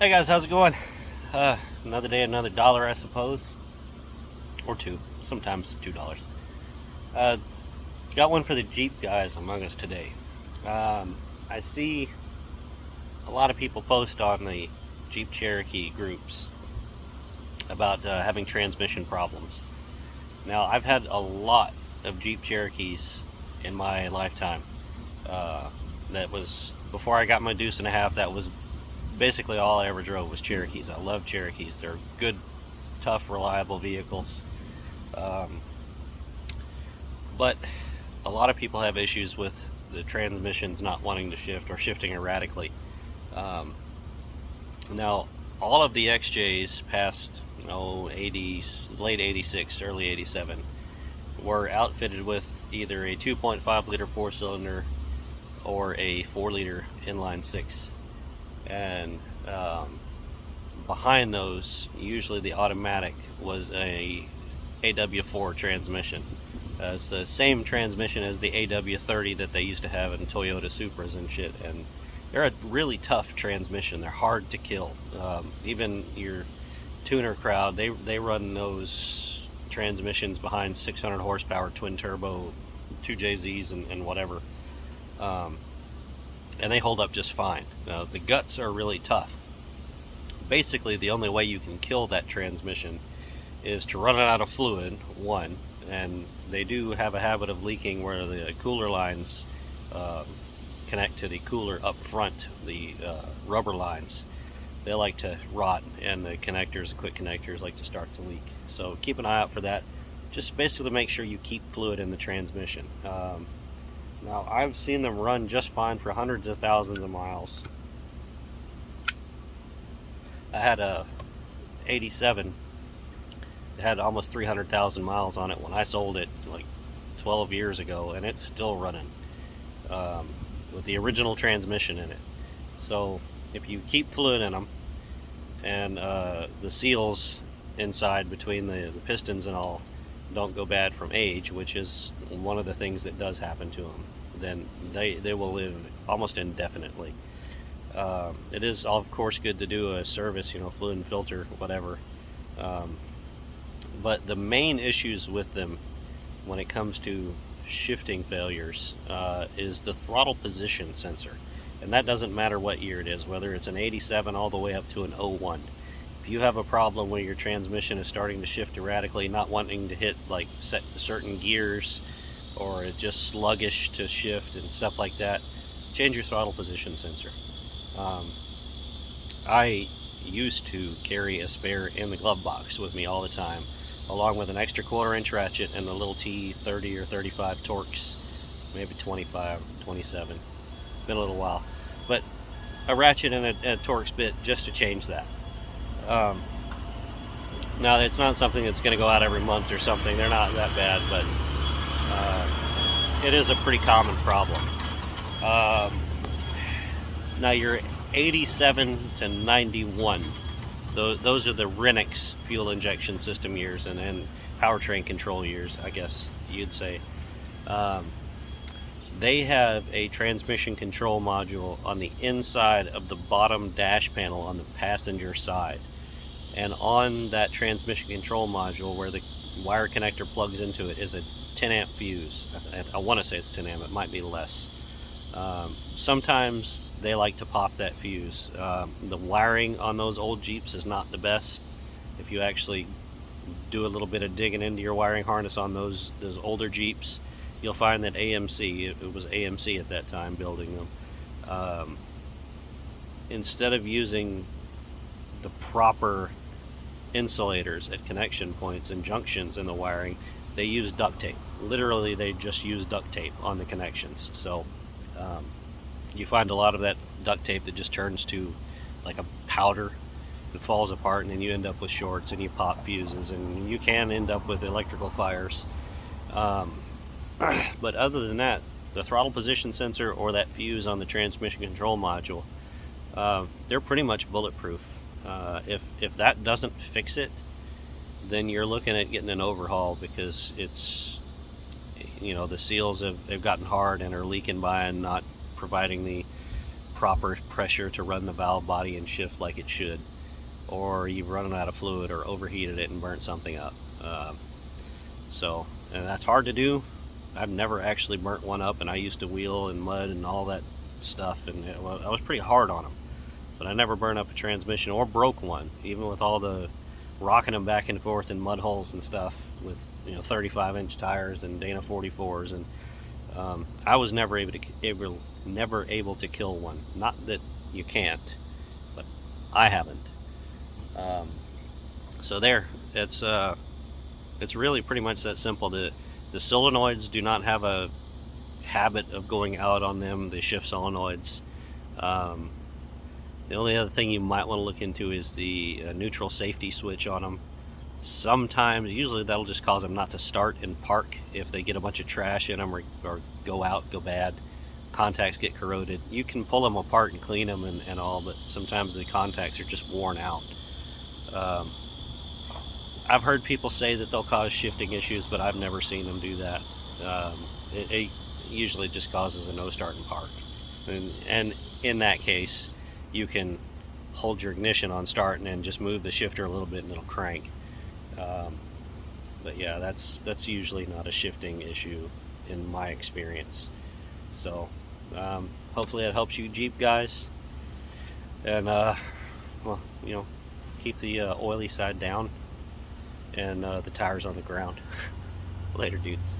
Hey guys, how's it going? Another day, another dollar, I suppose, or two. Sometimes $2. Uh, got one for the Jeep guys among us today. I see a lot of people post on the Jeep Cherokee groups about having transmission problems. Now, I've had a lot of Jeep Cherokees in my lifetime. That was before I got my deuce and a half. That was basically all I ever drove was Cherokees. I love Cherokees. They're good, tough, reliable vehicles. Um, but a lot of people have issues with the transmissions not wanting to shift or shifting erratically. Um, Now, all of the XJs past 80s, late 86, early 87 were outfitted with either a 2.5 liter four cylinder or a 4 liter inline six. And behind those, usually the automatic was a AW4 transmission. It's the same transmission as the AW30 that they used to have in Toyota Supras and shit. And they're a really tough transmission. They're hard to kill. Even your tuner crowd, they run those transmissions behind 600 horsepower twin turbo 2JZs and whatever. And they hold up just fine. Now, the guts are really tough. Basically, the only way you can kill that transmission is to run it out of fluid, one, and they do have a habit of leaking where the cooler lines connect to the cooler up front, the rubber lines. They like to rot, and the connectors, the quick connectors, like to start to leak. So keep an eye out for that. Just basically make sure you keep fluid in the transmission. Now, I've seen them run just fine for hundreds of thousands of miles. I had a 87. It had almost 300,000 miles on it when I sold it like 12 years ago, and it's still running with the original transmission in it. So if you keep fluid in them and the seals inside between the pistons and all don't go bad from age, which is one of the things that does happen to them, then they will live almost indefinitely. It is, of course, good to do a service, fluid and filter, whatever. But the main issues with them when it comes to shifting failures is the throttle position sensor. And that doesn't matter what year it is, whether it's an 87 all the way up to an 01. If you have a problem where your transmission is starting to shift erratically, not wanting to hit like set certain gears, or it's just sluggish to shift and stuff like that, change your throttle position sensor. I used to carry a spare in the glove box with me all the time, along with an extra 1/4-inch ratchet and a little T30 or 35 Torx, maybe 25, 27. Been a little while, but a ratchet and a Torx bit just to change that. Now, it's not something that's going to go out every month or something. They're not that bad, but it is a pretty common problem. Now, your 87 to 91, those are the Renix fuel injection system years and powertrain control years, I guess you'd say. They have a transmission control module on the inside of the bottom dash panel on the passenger side. And on that transmission control module, where the wire connector plugs into it, is a 10 amp fuse. I want to say it's 10 amp, it might be less. Sometimes they like to pop that fuse. The wiring on those old Jeeps is not the best. If you actually do a little bit of digging into your wiring harness on those older Jeeps, you'll find that it was AMC at that time building them. Instead of using the proper insulators at connection points and junctions in the wiring, they use duct tape. Literally, they just use duct tape on the connections. So you find a lot of that duct tape that just turns to like a powder and falls apart, and then you end up with shorts and you pop fuses, and you can end up with electrical fires. But other than that, the throttle position sensor or that fuse on the transmission control module, they're pretty much bulletproof. If that doesn't fix it, then you're looking at getting an overhaul, because it's, the seals have gotten hard and are leaking by and not providing the proper pressure to run the valve body and shift like it should, or you've run out of fluid or overheated it and burnt something up. And that's hard to do. I've never actually burnt one up, and I used to wheel in mud and all that stuff, and I was pretty hard on them. But I never burned up a transmission or broke one, even with all the rocking them back and forth in mud holes and stuff with 35-inch tires and Dana 44s, and I was never able to kill one. Not that you can't, but I haven't. So there, it's really pretty much that simple. The solenoids do not have a habit of going out on them. They shift solenoids. The only other thing you might want to look into is the neutral safety switch on them. Sometimes, usually that'll just cause them not to start and park if they get a bunch of trash in them or go bad. Contacts get corroded. You can pull them apart and clean them and all, but sometimes the contacts are just worn out. I've heard people say that they'll cause shifting issues, but I've never seen them do that. It usually just causes a no start and park. And in that case, you can hold your ignition on start and then just move the shifter a little bit and it'll crank. But yeah, that's usually not a shifting issue in my experience. So hopefully that helps you Jeep guys. And keep the oily side down and the tires on the ground. Later, dudes.